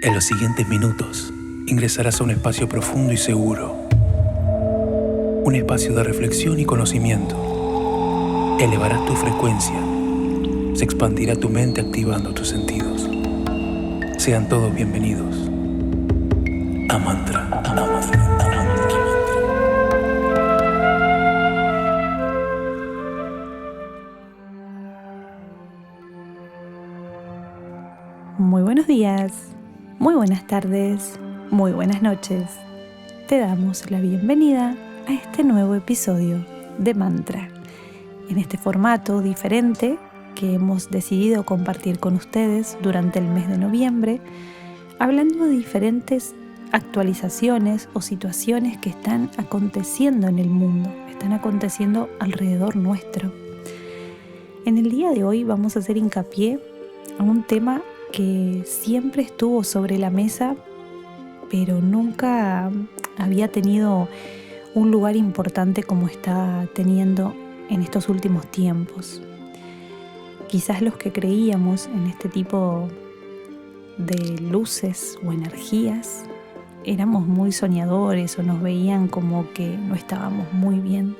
En los siguientes minutos, ingresarás a un espacio profundo y seguro. Un espacio de reflexión y conocimiento. Elevarás tu frecuencia. Se expandirá tu mente activando tus sentidos. Sean todos bienvenidos a Mantra. Muy buenos días, muy buenas tardes, muy buenas noches. Te damos la bienvenida a este nuevo episodio de Mantra. En este formato diferente que hemos decidido compartir con ustedes durante el mes de noviembre, hablando de diferentes actualizaciones o situaciones que están aconteciendo en el mundo, están aconteciendo alrededor nuestro. En el día de hoy vamos a hacer hincapié a un tema que siempre estuvo sobre la mesa, pero nunca había tenido un lugar importante como está teniendo en estos últimos tiempos. Quizás los que creíamos en este tipo de luces o energías éramos muy soñadores o nos veían como que no estábamos muy bien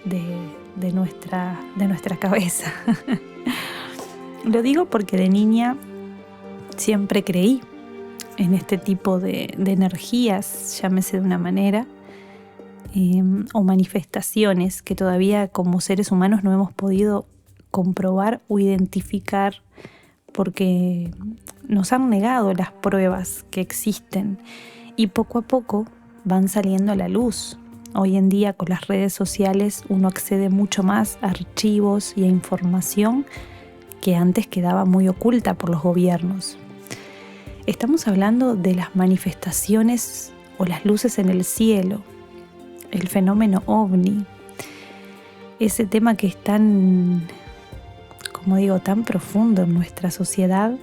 de nuestra cabeza. Lo digo porque de niña siempre creí en este tipo de energías, llámese de una manera, o manifestaciones que todavía como seres humanos no hemos podido comprobar o identificar porque nos han negado las pruebas que existen y poco a poco van saliendo a la luz. Hoy en día con las redes sociales uno accede mucho más a archivos y a información que antes quedaba muy oculta por los gobiernos. Estamos hablando de las manifestaciones o las luces en el cielo, el fenómeno ovni, ese tema que es tan profundo en nuestra sociedad,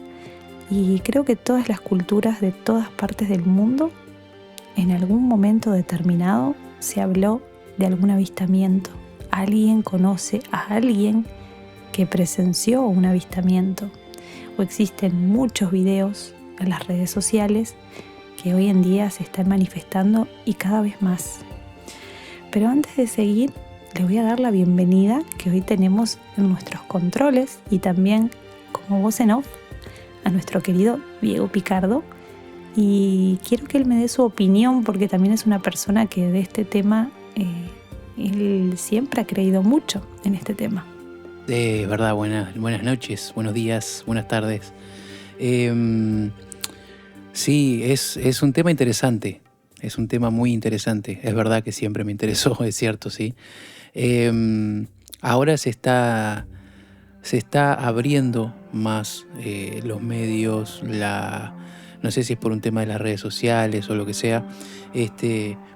y creo que todas las culturas de todas partes del mundo, en algún momento determinado, se habló de algún avistamiento. Alguien conoce a alguien que presenció un avistamiento, o existen muchos videos en las redes sociales que hoy en día se están manifestando y cada vez más. Pero antes de seguir, le voy a dar la bienvenida que hoy tenemos en nuestros controles y también como voz en off a nuestro querido Diego Picardo, y quiero que él me dé su opinión porque también es una persona que de este tema él siempre ha creído mucho en este tema. De verdad, buenas noches, buenos días, buenas tardes. Sí, es un tema interesante, es un tema muy interesante. Es verdad que siempre me interesó, es cierto, sí. Ahora se está abriendo más los medios, no sé si es por un tema de las redes sociales o lo que sea,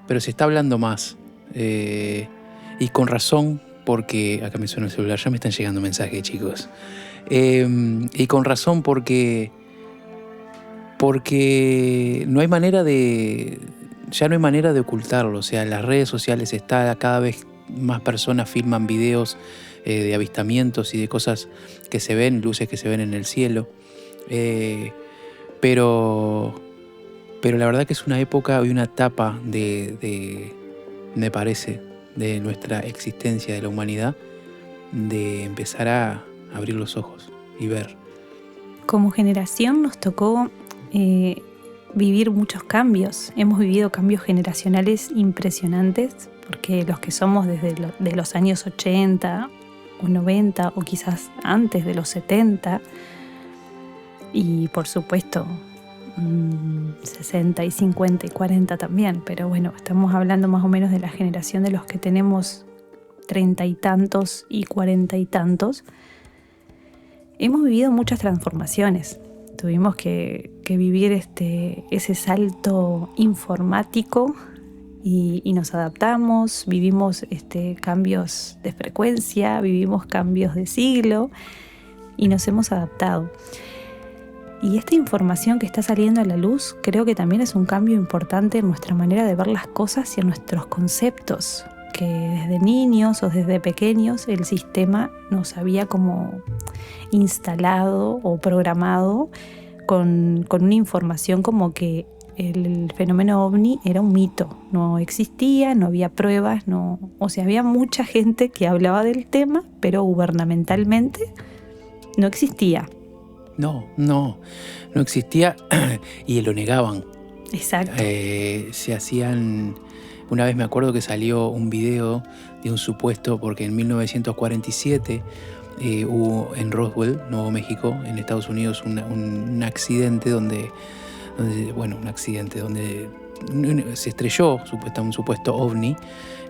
pero se está hablando más y con razón. Porque acá me suena el celular, ya me están llegando mensajes, chicos. Y con razón porque ya no hay manera de ocultarlo. O sea, en las redes sociales cada vez más personas filman videos de avistamientos y de cosas que se ven, luces que se ven en el cielo. Pero la verdad que es una época y una etapa me parece, de nuestra existencia, de la humanidad, de empezar a abrir los ojos y ver. Como generación nos tocó vivir muchos cambios. Hemos vivido cambios generacionales impresionantes, porque los que somos desde de los años 80 o 90 o quizás antes de los 70 y por supuesto 60 y 50 y 40 también, pero bueno, estamos hablando más o menos de la generación de los que tenemos 30 y tantos y 40 y tantos. Hemos vivido muchas transformaciones. Tuvimos que vivir ese salto informático y nos adaptamos, vivimos cambios de frecuencia, vivimos cambios de siglo y nos hemos adaptado. Y esta información que está saliendo a la luz creo que también es un cambio importante en nuestra manera de ver las cosas y en nuestros conceptos, que desde niños o desde pequeños el sistema nos había como instalado o programado con una información como que el fenómeno ovni era un mito, no existía, no había pruebas, o sea, había mucha gente que hablaba del tema, pero gubernamentalmente no existía. No existía y lo negaban. Exacto. Se hacían... Una vez me acuerdo que salió un video de un supuesto, porque en 1947 hubo en Roswell, Nuevo México, en Estados Unidos, un accidente donde se estrelló un supuesto ovni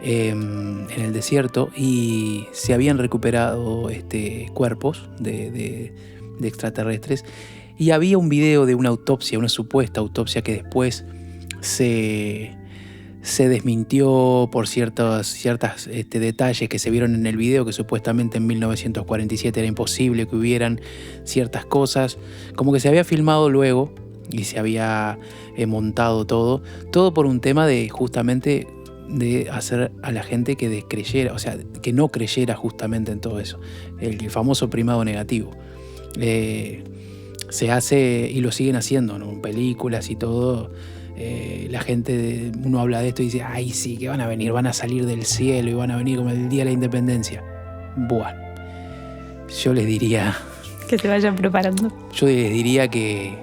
en el desierto, y se habían recuperado cuerpos de extraterrestres, y había un video de una autopsia, una supuesta autopsia, que después se desmintió por ciertas detalles que se vieron en el video, que supuestamente en 1947 era imposible que hubieran ciertas cosas, como que se había filmado luego y se había montado todo por un tema de justamente de hacer a la gente que descreyera, o sea, que no creyera justamente en todo eso, el famoso primado negativo. Se hace y lo siguen haciendo, ¿no? En películas y todo. La gente, uno habla de esto y dice, ay sí, que van a venir, van a salir del cielo y van a venir como el día de la independencia. Bueno, yo les diría... Que se vayan preparando. Yo les diría que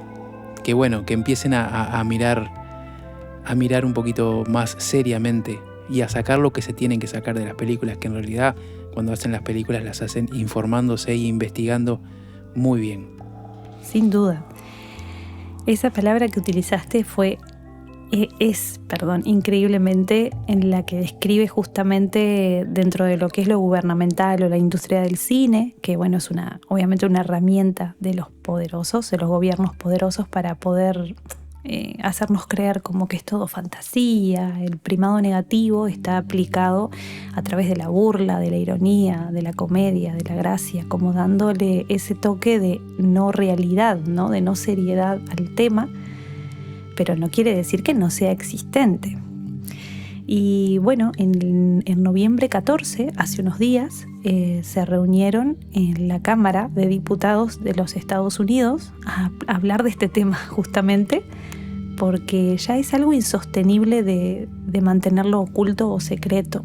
bueno, que empiecen a mirar un poquito más seriamente y a sacar lo que se tienen que sacar de las películas, que en realidad cuando hacen las películas las hacen informándose e investigando muy bien. Sin duda. Esa palabra que utilizaste es increíblemente en la que describe justamente dentro de lo que es lo gubernamental o la industria del cine, que bueno, es obviamente una herramienta de los poderosos, de los gobiernos poderosos, para poder hacernos creer como que es todo fantasía. El primado negativo está aplicado a través de la burla, de la ironía, de la comedia, de la gracia, como dándole ese toque de no realidad, ¿no? De no seriedad al tema, pero no quiere decir que no sea existente. Y bueno, en noviembre 14, hace unos días, se reunieron en la Cámara de Diputados de los Estados Unidos a hablar de este tema justamente, porque ya es algo insostenible de mantenerlo oculto o secreto.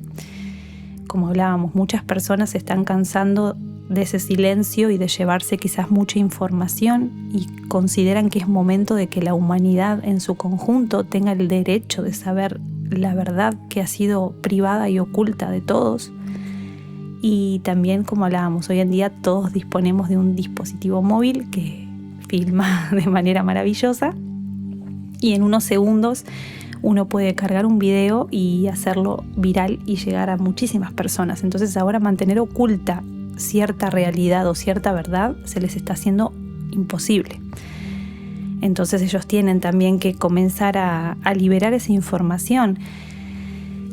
Como hablábamos, muchas personas se están cansando de ese silencio y de llevarse quizás mucha información, y consideran que es momento de que la humanidad en su conjunto tenga el derecho de saber la verdad que ha sido privada y oculta de todos. Y también, como hablábamos, hoy en día todos disponemos de un dispositivo móvil que filma de manera maravillosa, y en unos segundos uno puede cargar un video y hacerlo viral y llegar a muchísimas personas. Entonces ahora mantener oculta cierta realidad o cierta verdad se les está haciendo imposible. Entonces ellos tienen también que comenzar a liberar esa información,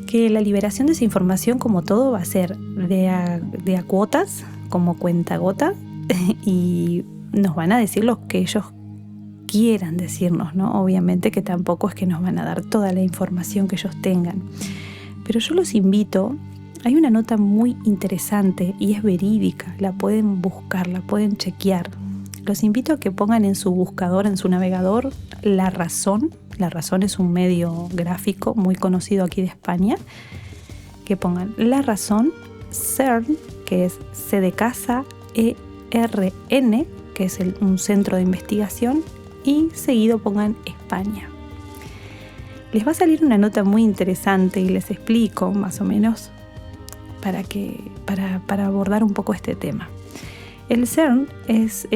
que la liberación de esa información, como todo, va a ser de a cuotas, como cuentagota, y nos van a decir lo que ellos quieran decirnos, ¿no? Obviamente que tampoco es que nos van a dar toda la información que ellos tengan, pero yo los invito. Hay una nota muy interesante y es verídica, la pueden buscar, la pueden chequear. Los invito a que pongan en su buscador, en su navegador, La Razón. La Razón es un medio gráfico muy conocido aquí de España. Que pongan La Razón, CERN, que es C de casa, ERN, que es un centro de investigación, y seguido pongan España. Les va a salir una nota muy interesante y les explico más o menos para abordar un poco este tema. El CERN es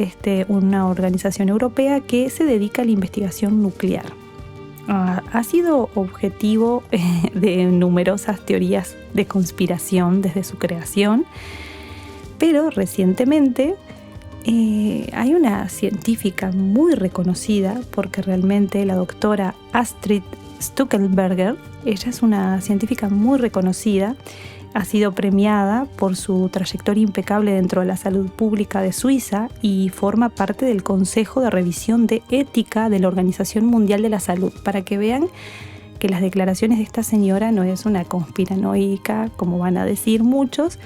una organización europea que se dedica a la investigación nuclear. Ha sido objetivo de numerosas teorías de conspiración desde su creación, pero recientemente hay una científica muy reconocida, porque realmente la doctora Astrid Stuckelberger, ella es una científica muy reconocida, ha sido premiada por su trayectoria impecable dentro de la salud pública de Suiza y forma parte del Consejo de Revisión de Ética de la Organización Mundial de la Salud, para que vean que las declaraciones de esta señora no es una conspiranoica, como van a decir muchos,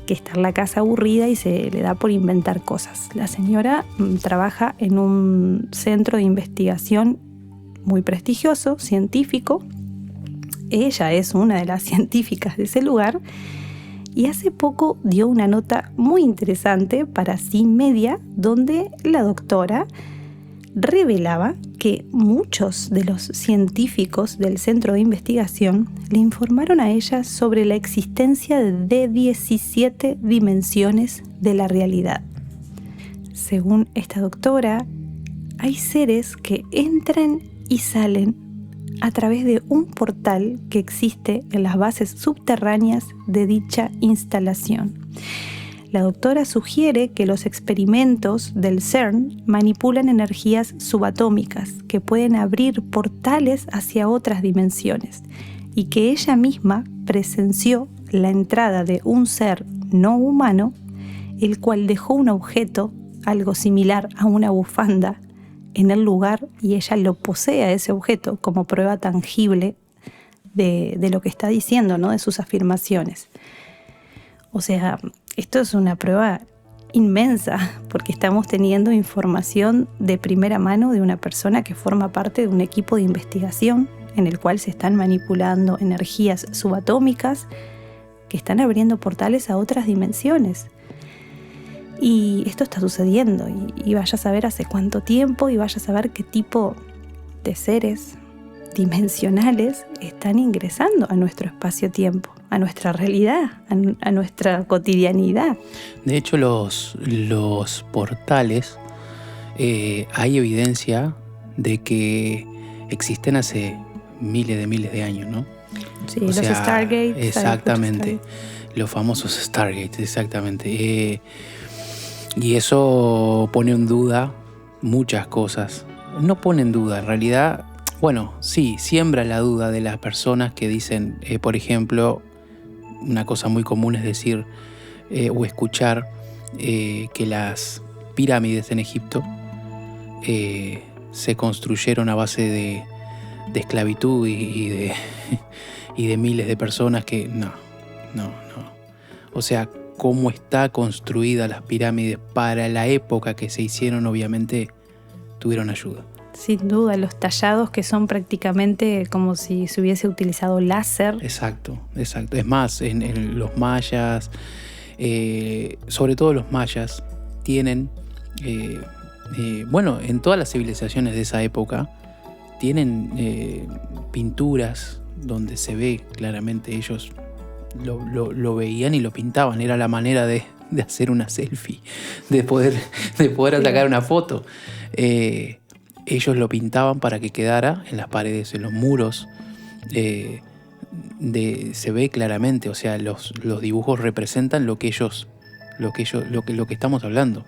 que está en la casa aburrida y se le da por inventar cosas. La señora trabaja en un centro de investigación muy prestigioso, científico. Ella es una de las científicas de ese lugar y hace poco dio una nota muy interesante para Sin Media, donde la doctora revelaba que muchos de los científicos del centro de investigación le informaron a ella sobre la existencia de 17 dimensiones de la realidad. Según esta doctora, hay seres que entran y salen a través de un portal que existe en las bases subterráneas de dicha instalación. La doctora sugiere que los experimentos del CERN manipulan energías subatómicas que pueden abrir portales hacia otras dimensiones y que ella misma presenció la entrada de un ser no humano, el cual dejó un objeto, algo similar a una bufanda, en el lugar y ella lo posee a ese objeto como prueba tangible de lo que está diciendo, ¿no? De sus afirmaciones. O sea, esto es una prueba inmensa porque estamos teniendo información de primera mano de una persona que forma parte de un equipo de investigación en el cual se están manipulando energías subatómicas que están abriendo portales a otras dimensiones. Y esto está sucediendo y vaya a saber hace cuánto tiempo y vaya a saber qué tipo de seres dimensionales están ingresando a nuestro espacio-tiempo, a nuestra realidad, a nuestra cotidianidad. De hecho, los portales, hay evidencia de que existen hace miles de años, ¿no? Sí, los Stargates. Exactamente, los famosos Stargates, exactamente. Y eso pone en duda muchas cosas. No pone en duda, en realidad, bueno, sí, siembra la duda de las personas que dicen, por ejemplo, una cosa muy común es decir o escuchar que las pirámides en Egipto se construyeron a base de esclavitud y de miles de personas que no. O sea, cómo está construida las pirámides para la época que se hicieron, obviamente tuvieron ayuda. Sin duda, los tallados que son prácticamente como si se hubiese utilizado láser. Exacto. Es más, en los mayas, sobre todo los mayas, tienen, bueno, en todas las civilizaciones de esa época, tienen pinturas donde se ve claramente ellos lo veían y lo pintaban. Era la manera de hacer una selfie, de poder sacar una foto. Ellos lo pintaban para que quedara en las paredes, en los muros. Se ve claramente, o sea, los dibujos representan lo que estamos hablando.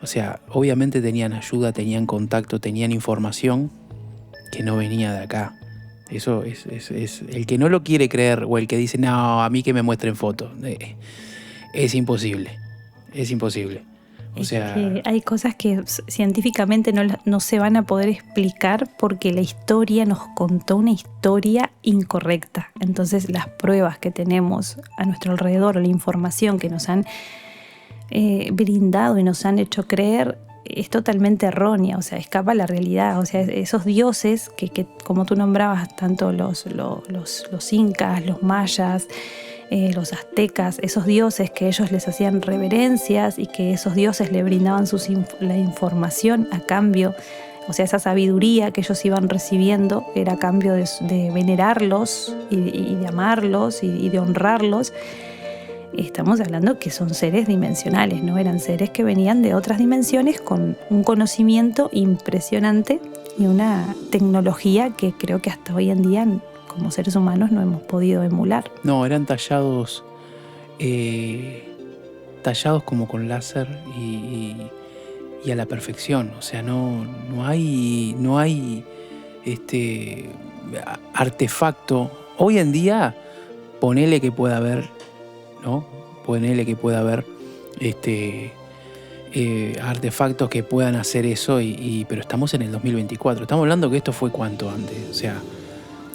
O sea, obviamente tenían ayuda, tenían contacto, tenían información que no venía de acá. Eso es el que no lo quiere creer o el que dice, no, a mí que me muestren fotos. Es imposible. O sea, que hay cosas que científicamente no se van a poder explicar porque la historia nos contó una historia incorrecta. Entonces las pruebas que tenemos a nuestro alrededor, la información que nos han brindado y nos han hecho creer es totalmente errónea, o sea, escapa a la realidad. O sea, esos dioses que como tú nombrabas, tanto los incas, los mayas, los aztecas, esos dioses que ellos les hacían reverencias y que esos dioses le brindaban la información a cambio, o sea, esa sabiduría que ellos iban recibiendo era a cambio de venerarlos y de amarlos y de honrarlos. Estamos hablando que son seres dimensionales, ¿no? Eran seres que venían de otras dimensiones con un conocimiento impresionante y una tecnología que creo que hasta hoy en día como seres humanos no hemos podido emular. No, eran tallados como con láser y a la perfección. O sea, no hay artefacto. Hoy en día, ponele que pueda haber, ¿no? Ponele que pueda haber artefactos que puedan hacer eso, pero estamos en el 2024. Estamos hablando que esto fue cuánto antes, o sea,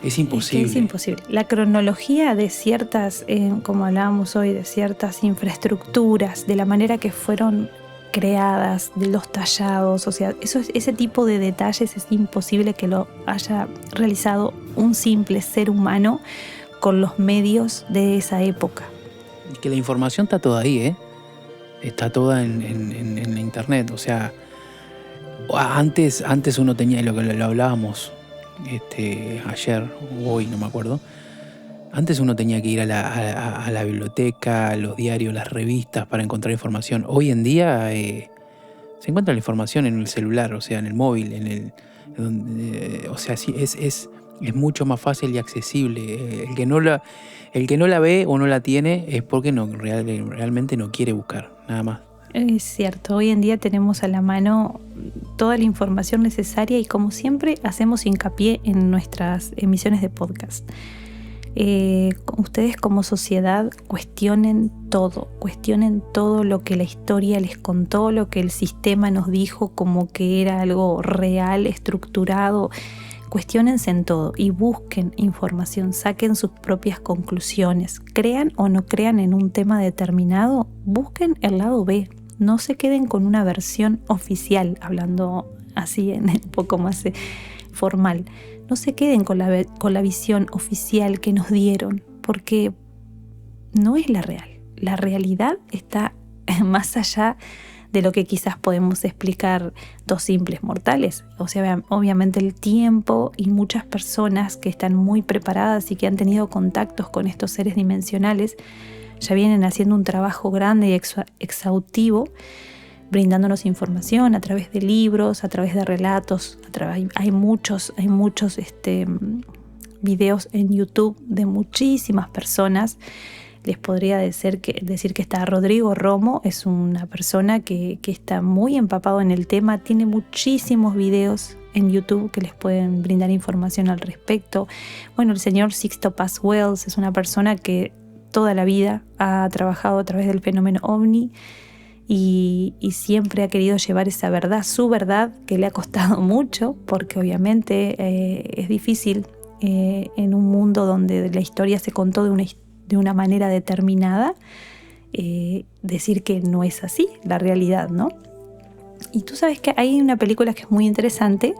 Es imposible. Es imposible. La cronología de ciertas, como hablábamos hoy, de ciertas infraestructuras, de la manera que fueron creadas, de los tallados, o sea, ese tipo de detalles es imposible que lo haya realizado un simple ser humano con los medios de esa época. Y que la información está toda ahí, ¿eh? Está toda en la internet. O sea, antes uno tenía, lo que lo hablábamos ayer o hoy, no me acuerdo. Antes uno tenía que ir a la biblioteca, a los diarios, las revistas para encontrar información. Hoy en día se encuentra la información en el celular, o sea, en el móvil, o sea, sí, es mucho más fácil y accesible. El que no la ve o no la tiene es porque realmente no quiere buscar, nada más. Es cierto, hoy en día tenemos a la mano toda la información necesaria y como siempre hacemos hincapié en nuestras emisiones de podcast. Ustedes como sociedad cuestionen todo lo que la historia les contó, lo que el sistema nos dijo como que era algo real, estructurado. Cuestiónense en todo y busquen información, saquen sus propias conclusiones. Crean o no crean en un tema determinado, busquen el lado B. No se queden con una versión oficial, hablando así en un poco más formal. No se queden con la visión oficial que nos dieron, porque no es la real. La realidad está más allá de lo que quizás podemos explicar dos simples mortales. O sea, obviamente el tiempo y muchas personas que están muy preparadas y que han tenido contactos con estos seres dimensionales ya vienen haciendo un trabajo grande y exhaustivo, brindándonos información a través de libros, a través de relatos. Hay muchos videos en YouTube de muchísimas personas. Les podría decir que está Rodrigo Romo, es una persona que está muy empapado en el tema, tiene muchísimos videos en YouTube que les pueden brindar información al respecto. Bueno, el señor Sixto Paz Wells es una persona que toda la vida ha trabajado a través del fenómeno OVNI y siempre ha querido llevar esa verdad, su verdad, que le ha costado mucho, porque obviamente es difícil en un mundo donde la historia se contó de una manera determinada, decir que no es así la realidad, ¿no? Y tú sabes que hay una película que es muy interesante,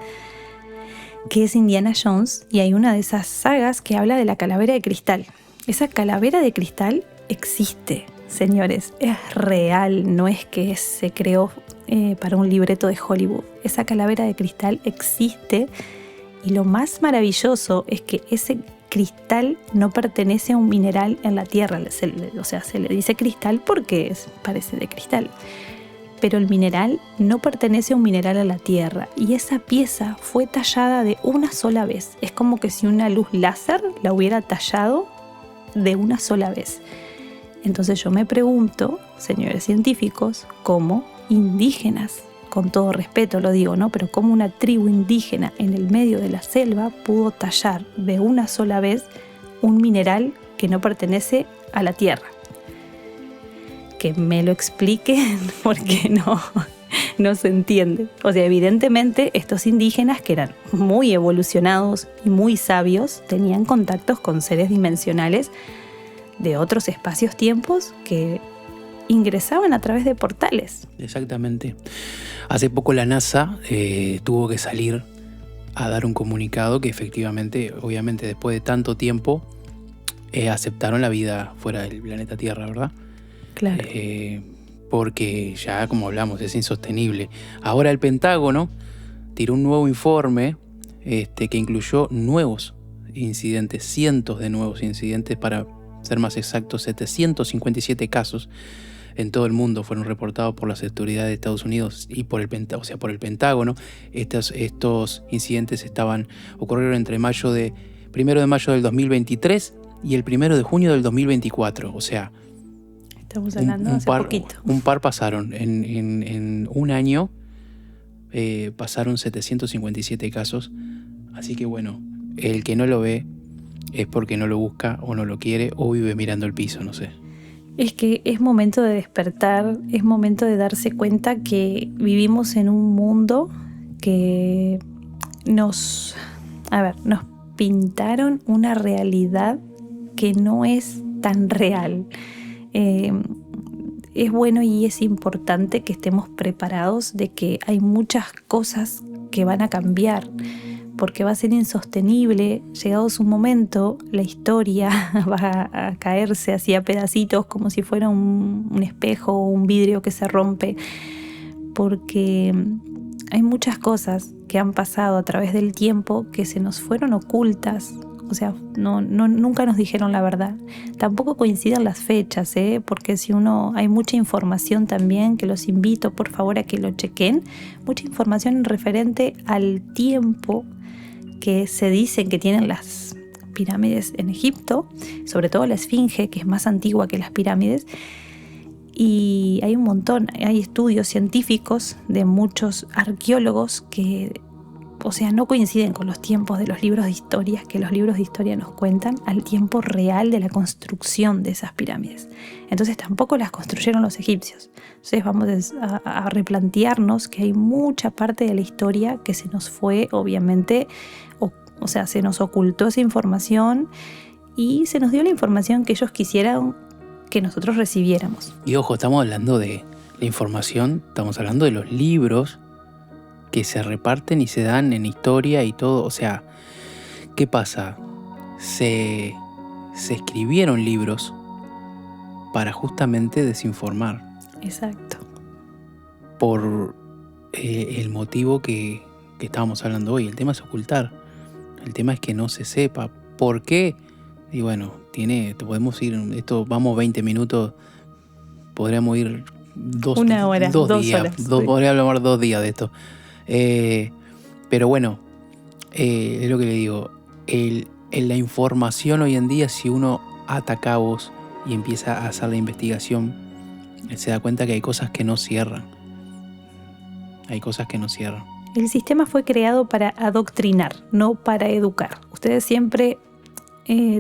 que es Indiana Jones, y hay una de esas sagas que habla de la calavera de cristal. Esa calavera de cristal existe, señores, es real, no es que se creó para un libreto de Hollywood. Esa calavera de cristal existe y lo más maravilloso es que ese cristal no pertenece a un mineral en la tierra, o sea, se le dice cristal porque parece de cristal, pero el mineral no pertenece a un mineral a la tierra y esa pieza fue tallada de una sola vez. Es como que si una luz láser la hubiera tallado de una sola vez. Entonces yo me pregunto, señores científicos, cómo indígenas, con todo respeto lo digo, ¿no? Pero cómo una tribu indígena en el medio de la selva pudo tallar de una sola vez un mineral que no pertenece a la tierra. Que me lo expliquen porque no se entiende. O sea, evidentemente estos indígenas, que eran muy evolucionados y muy sabios, tenían contactos con seres dimensionales de otros espacios-tiempos que ingresaban a través de portales. Exactamente. Hace poco la NASA tuvo que salir a dar un comunicado que efectivamente, obviamente después de tanto tiempo, aceptaron la vida fuera del planeta Tierra, ¿verdad? Claro. Porque ya, como hablamos, es insostenible. Ahora el Pentágono tiró un nuevo informe que incluyó nuevos incidentes, cientos de nuevos incidentes, para ser más exactos, 757 casos en todo el mundo fueron reportados por las autoridades de Estados Unidos y por el Pentágono. Estos incidentes ocurrieron entre 1 de mayo del 2023 y el 1 de junio del 2024. O sea, estamos hablando hace poquito. Un par pasaron. En un año pasaron 757 casos. Así que bueno, el que no lo ve es porque no lo busca o no lo quiere o vive mirando el piso, no sé. Es que es momento de despertar, es momento de darse cuenta que vivimos en un mundo que nos pintaron una realidad que no es tan real. Es bueno y es importante que estemos preparados de que hay muchas cosas que van a cambiar, porque va a ser insostenible. Llegados un momento, la historia va a caerse así a pedacitos, como si fuera un espejo o un vidrio que se rompe, porque hay muchas cosas que han pasado a través del tiempo que se nos fueron ocultas. O sea, nunca nos dijeron la verdad. Tampoco coinciden las fechas, porque hay mucha información también, que los invito por favor a que lo chequen, mucha información referente al tiempo que se dicen que tienen las pirámides en Egipto, sobre todo la Esfinge, que es más antigua que las pirámides. Y hay un montón, hay estudios científicos de muchos arqueólogos que, o sea, no coinciden con los tiempos de los libros de historia, que los libros de historia nos cuentan al tiempo real de la construcción de esas pirámides. Entonces tampoco las construyeron los egipcios. Entonces vamos a replantearnos que hay mucha parte de la historia que se nos fue, obviamente, o sea, se nos ocultó esa información y se nos dio la información que ellos quisieran que nosotros recibiéramos. Y ojo, estamos hablando de la información, estamos hablando de los libros que se reparten y se dan en historia y todo. O sea, ¿qué pasa? Se escribieron libros para justamente desinformar. Exacto. Por el motivo que estábamos hablando hoy. El tema es ocultar. El tema es que no se sepa. ¿Por qué? Y bueno, podemos ir, vamos 20 minutos, podríamos ir una hora, 2 días, horas. Podría hablar 2 días de esto. Pero bueno, es lo que le digo, en la información hoy en día, si uno ata cabos y empieza a hacer la investigación, se da cuenta que hay cosas que no cierran. El sistema fue creado para adoctrinar, no para educar. Ustedes siempre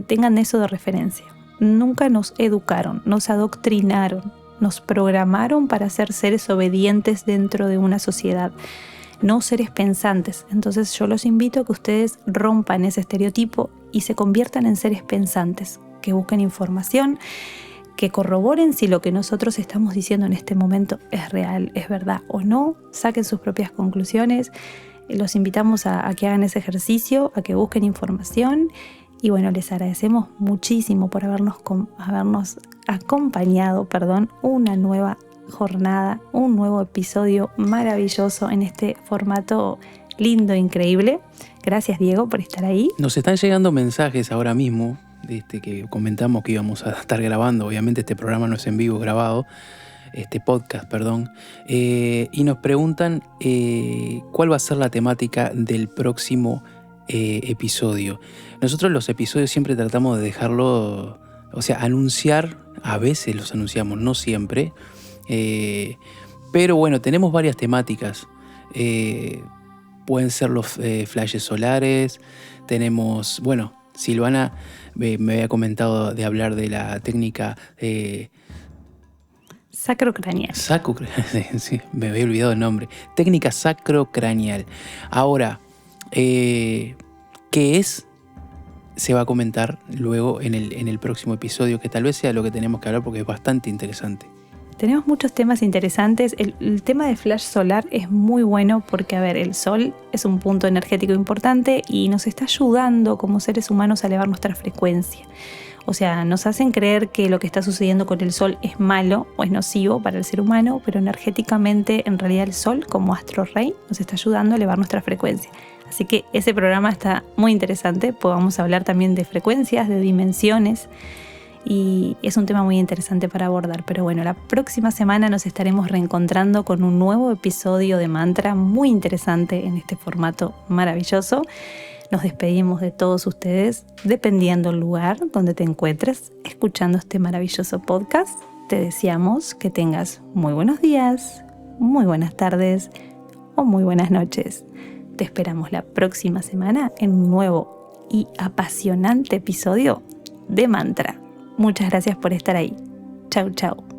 tengan eso de referencia. Nunca nos educaron, nos adoctrinaron, nos programaron para ser seres obedientes dentro de una sociedad, no seres pensantes. Entonces yo los invito a que ustedes rompan ese estereotipo y se conviertan en seres pensantes, que busquen información, que corroboren si lo que nosotros estamos diciendo en este momento es real, es verdad o no, saquen sus propias conclusiones. Los invitamos a que hagan ese ejercicio, a que busquen información. Y bueno, les agradecemos muchísimo por habernos acompañado, una nueva jornada, un nuevo episodio maravilloso en este formato lindo, increíble. Gracias, Diego, por estar ahí. Nos están llegando mensajes ahora mismo, que comentamos que íbamos a estar grabando. Obviamente este programa no es en vivo grabado, este podcast, perdón. Y nos preguntan cuál va a ser la temática del próximo episodio. Nosotros los episodios siempre tratamos de dejarlo, o sea, anunciar, a veces los anunciamos, no siempre, pero bueno, tenemos varias temáticas. Pueden ser los flashes solares, tenemos, bueno, Silvana me había comentado de hablar de la técnica sacrocraneal. Sí, me había olvidado el nombre. Técnica sacrocraneal. Ahora, ¿qué es? Se va a comentar luego en el próximo episodio, que tal vez sea lo que tenemos que hablar porque es bastante interesante. Tenemos muchos temas interesantes. El tema de flash solar es muy bueno porque, el sol es un punto energético importante y nos está ayudando como seres humanos a elevar nuestra frecuencia. O sea, nos hacen creer que lo que está sucediendo con el sol es malo o es nocivo para el ser humano, pero energéticamente, en realidad, el sol, como astro rey, nos está ayudando a elevar nuestra frecuencia. Así que ese programa está muy interesante. Podemos hablar también de frecuencias, de dimensiones, y es un tema muy interesante para abordar. Pero bueno, la próxima semana nos estaremos reencontrando con un nuevo episodio de Mantra muy interesante en este formato maravilloso. Nos despedimos de todos ustedes, dependiendo del lugar donde te encuentres escuchando este maravilloso podcast. Te deseamos que tengas muy buenos días, muy buenas tardes o muy buenas noches. Te esperamos la próxima semana en un nuevo y apasionante episodio de Mantra. Muchas gracias por estar ahí. Chau, chau.